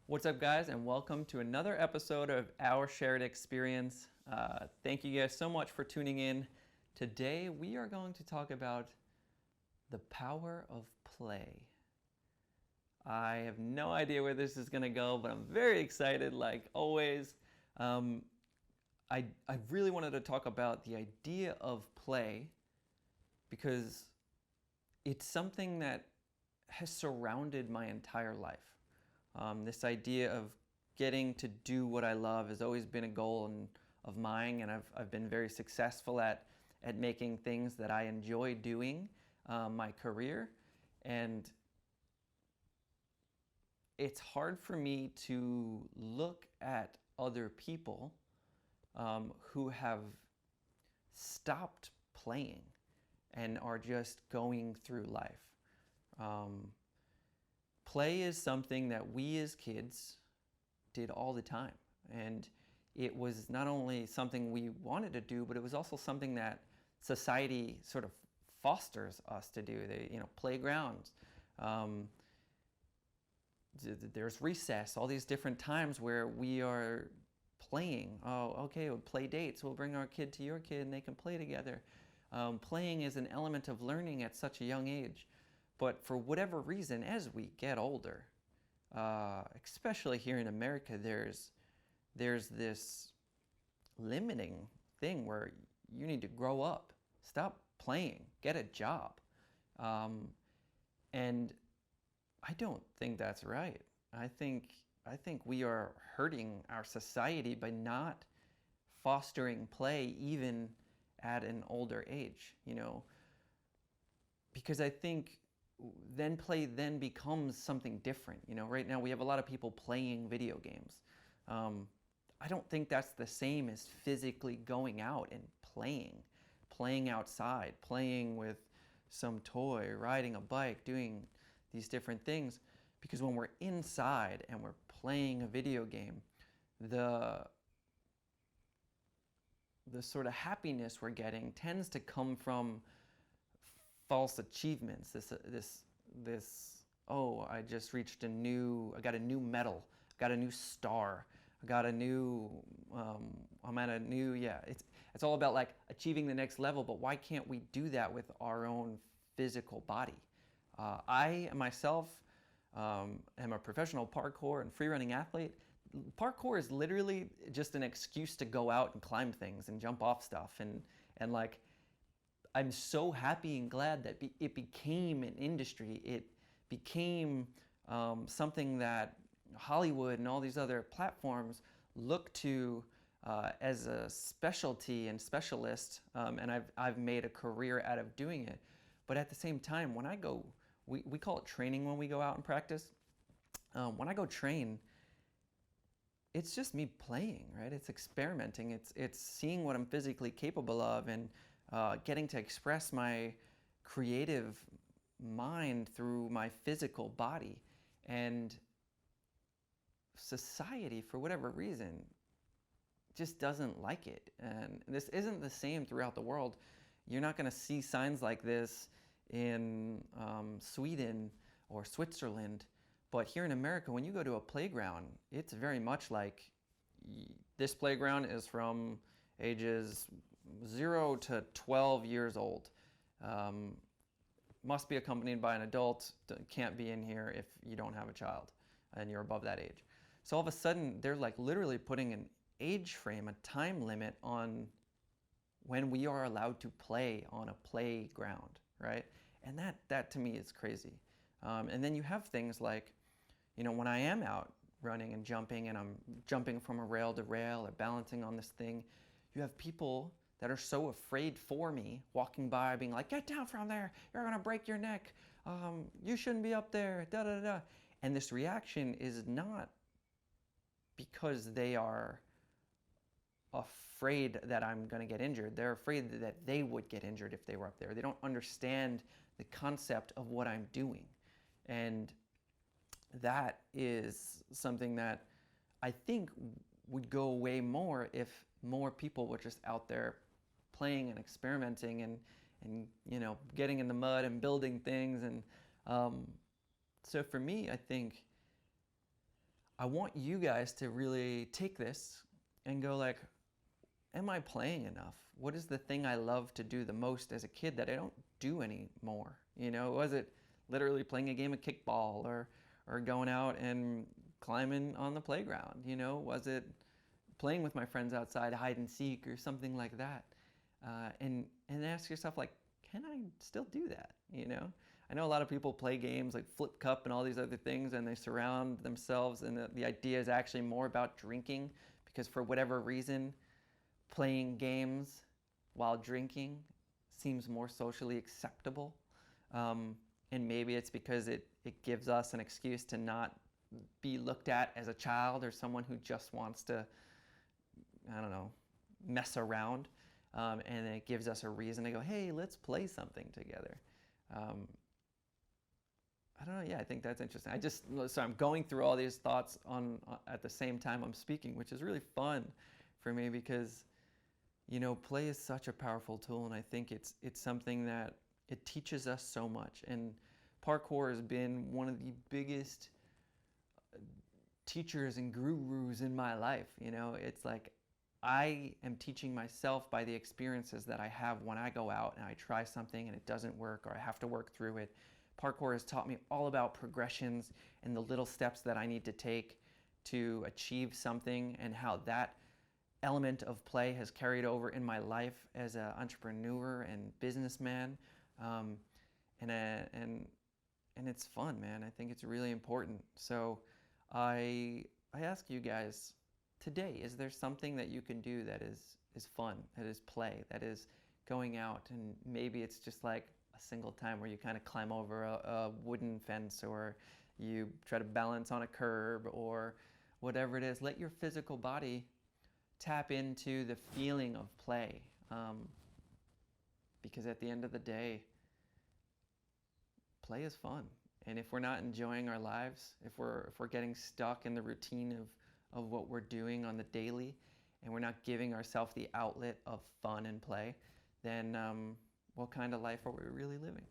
What's up, guys, and welcome to another episode of Our Shared Experience. Thank you guys so much for tuning in. Today we are going to talk about the power of play. I have no idea where this is going to go, but I'm very excited, like always. I really wanted to talk about the idea of play because it's something that has surrounded my entire life. This idea of getting to do what I love has always been a goal of mine, and I've been very successful at making things that I enjoy doing my career. And it's hard for me to look at other people who have stopped playing and are just going through life. Play is something that we as kids did all the time. And it was not only something we wanted to do, but it was also something that society sort of fosters us to do. Playgrounds, there's recess, all these different times where we are playing. Oh, okay, we'll play dates. We'll bring our kid to your kid and they can play together. Playing is an element of learning at such a young age. But for whatever reason, as we get older, especially here in America, there's this limiting thing where you need to grow up, stop playing, get a job. And I don't think that's right. I think we are hurting our society by not fostering play even at an older age, because I think then play then becomes something different. Right now we have a lot of people playing video games. I don't think that's the same as physically going out and playing outside, playing with some toy, riding a bike, doing these different things. Because when we're inside and we're playing a video game, the sort of happiness we're getting tends to come from false achievements. I just reached I got a new medal, got a new star, I got a new, I'm at a new, it's all about like achieving the next level. But why can't we do that with our own physical body? I myself am a professional parkour and freerunning athlete. Parkour is literally just an excuse to go out and climb things and jump off stuff, and like, I'm so happy and glad that it became an industry. It became something that Hollywood and all these other platforms look to as a specialty and specialist, and I've made a career out of doing it. But at the same time, when I go, we call it training when we go out and practice. When I go train, it's just me playing, right? It's experimenting. It's seeing what I'm physically capable of and getting to express my creative mind through my physical body. And society, for whatever reason, just doesn't like it. And this isn't the same throughout the world. You're not going to see signs like this in Sweden or Switzerland. But here in America, when you go to a playground, it's very much like this playground is from ages 0 to 12 years old. Must be accompanied by an adult. Can't be in here if you don't have a child and you're above that age. So all of a sudden, they're like literally putting an age frame, a time limit on when we are allowed to play on a playground, right? And that to me is crazy. And then you have things like, when I am out running and jumping, and I'm jumping from a rail to rail or balancing on this thing, you have people that are so afraid for me walking by being like, get down from there, you're gonna break your neck, you shouldn't be up there, da da da. And this reaction is not because they are afraid that I'm gonna get injured. They're afraid that they would get injured if they were up there. They don't understand the concept of what I'm doing. And that is something that I think would go away more if more people were just out there playing and experimenting and getting in the mud and building things. And so for me, I think I want you guys to really take this and go like, am I playing enough? What is the thing I love to do the most as a kid that I don't do anymore? You know, was it literally playing a game of kickball or going out and climbing on the playground? You know, was it playing with my friends outside, hide and seek or something like that? And ask yourself like, can I still do that? You know, I know a lot of people play games like Flip Cup and all these other things, and they surround themselves, and the idea is actually more about drinking, because for whatever reason, playing games while drinking seems more socially acceptable. And maybe it's because it gives us an excuse to not be looked at as a child or someone who just wants to, I don't know, mess around. And it gives us a reason to go, hey, let's play something together. I don't know. Yeah, I think that's interesting. So I'm going through all these thoughts at the same time I'm speaking, which is really fun for me because, you know, play is such a powerful tool, and I think it's something that it teaches us so much. And parkour has been one of the biggest teachers and gurus in my life. You know, it's like I am teaching myself by the experiences that I have when I go out and I try something and it doesn't work or I have to work through it. Parkour has taught me all about progressions and the little steps that I need to take to achieve something, and how that element of play has carried over in my life as an entrepreneur and businessman. And it's fun, man. I think it's really important. So I ask you guys today, is there something that you can do that is fun, that is play, that is going out, and maybe it's just like a single time where you kind of climb over a wooden fence, or you try to balance on a curb, or whatever it is. Let your physical body tap into the feeling of play, because at the end of the day, play is fun. And if we're not enjoying our lives, if we're getting stuck in the routine of what we're doing on the daily, and we're not giving ourselves the outlet of fun and play, then what kind of life are we really living?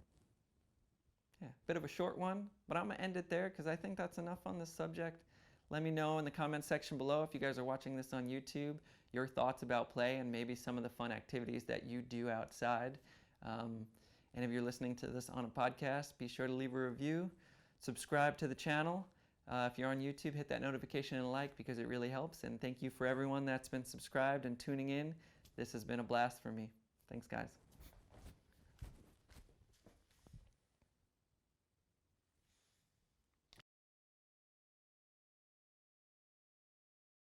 Yeah, bit of a short one, but I'm gonna end it there because I think that's enough on this subject. Let me know in the comment section below, if you guys are watching this on YouTube, your thoughts about play and maybe some of the fun activities that you do outside. And if you're listening to this on a podcast, be sure to leave a review, subscribe to the channel. If you're on YouTube, hit that notification and like, because it really helps. And thank you for everyone that's been subscribed and tuning in. This has been a blast for me. Thanks, guys.